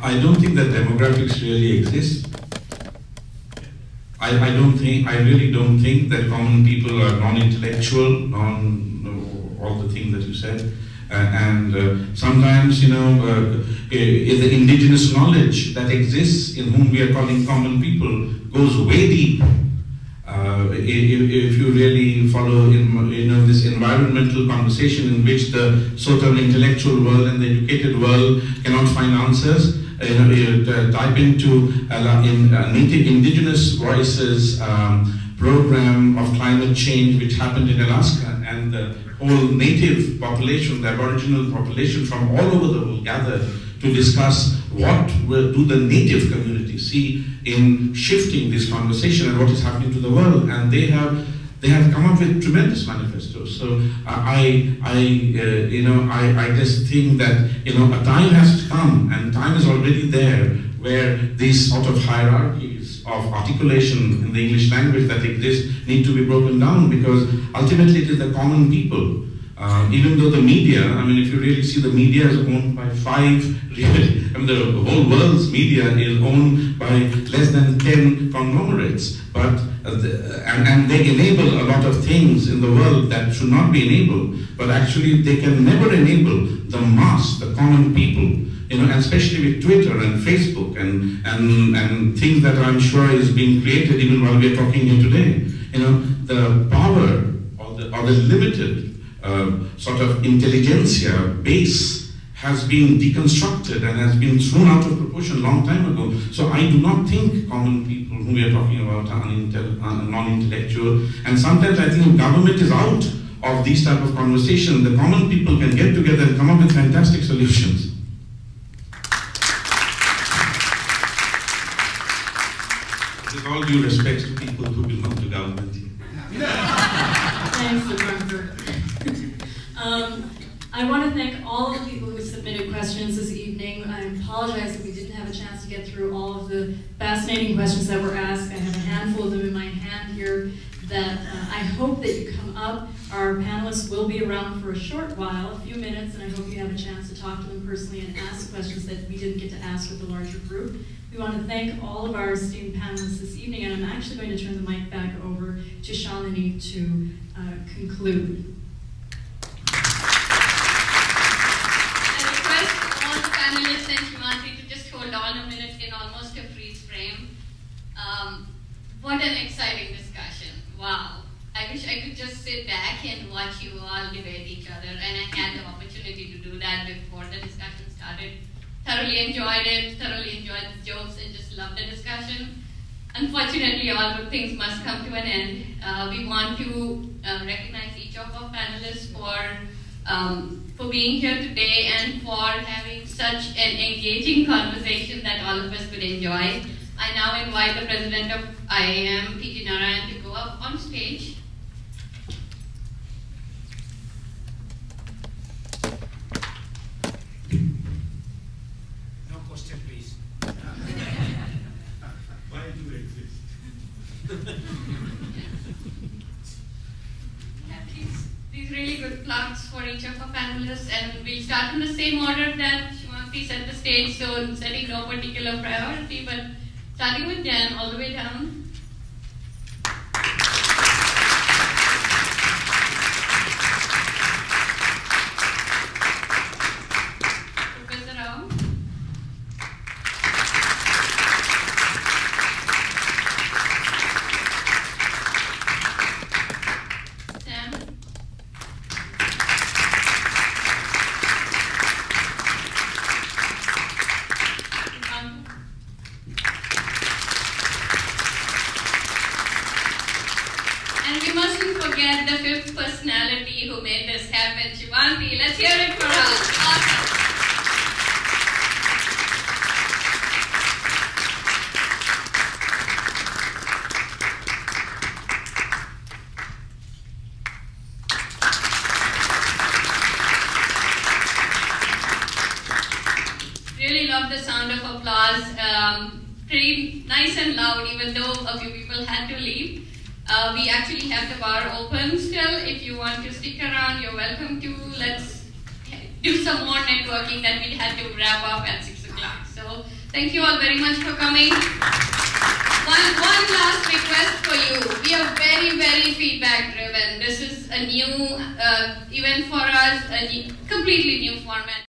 I don't think that demographics really exist. I really don't think that common people are non-intellectual, all the things that you said. Sometimes, the indigenous knowledge that exists in whom we are calling common people goes way deep. If you really follow this environmental conversation in which the so-called intellectual world and the educated world cannot find answers, type into Native Indigenous Voices program of climate change which happened in Alaska, and the whole native population, the Aboriginal population from all over the world gathered to discuss what do the native communities see in shifting this conversation and what is happening to the world, and they have come up with tremendous manifestos. So I just think that a time has to come, and time is already there, where these sort of hierarchies of articulation in the English language that exist need to be broken down, because ultimately it is the common people. Even though the media, if you really see, the media is owned by the whole world's media is owned by less than 10 conglomerates, but and they enable a lot of things in the world that should not be enabled, but actually they can never enable the mass, the common people, and especially with Twitter and Facebook and things that I'm sure is being created even while we're talking here today. The power or the limited sort of intelligentsia base has been deconstructed and has been thrown out of proportion a long time ago. So I do not think common people who we are talking about are non-intellectual. And sometimes I think government is out of these type of conversations. The common people can get together and come up with fantastic solutions. With all due respect to people who belong to government. Thanks, Dr. I want to thank all of the people who submitted questions this evening. I apologize that we didn't have a chance to get through all of the fascinating questions that were asked. I have a handful of them in my hand here that I hope that you come up. Our panelists will be around for a short while, a few minutes, and I hope you have a chance to talk to them personally and ask questions that we didn't get to ask with the larger group. We want to thank all of our esteemed panelists this evening, and I'm actually going to turn the mic back over to Shalini to conclude. Panelists and Shivanti to just hold on a minute in almost a freeze frame. What an exciting discussion. Wow. I wish I could just sit back and watch you all debate each other, and I had the opportunity to do that before the discussion started. Thoroughly enjoyed it, thoroughly enjoyed the jokes, and just loved the discussion. Unfortunately, all good things must come to an end. We want to recognize each of our panelists for being here today and for having such an engaging conversation that all of us could enjoy. I now invite the President of IAM, P.G. Narayan, to go up on stage. No question, please. Why do you exist? These really good plugs for each of our panelists, and we'll start in the same order that Shivanti set the stage, so setting no particular priority, but starting with Jan all the way down. Professor Rao. Sam. And we mustn't forget the fifth personality who made this happen, Shivanti. Let's hear it for her. Awesome. Really love the sound of applause. Pretty nice and loud, even though a few people had to leave. We actually have the bar open still. If you want to stick around, you're welcome to. Let's do some more networking that we had to wrap up at 6 o'clock. o'clock. So thank you all very much for coming. One last request for you. We are very, very feedback driven. This is a new event for us, a completely new format.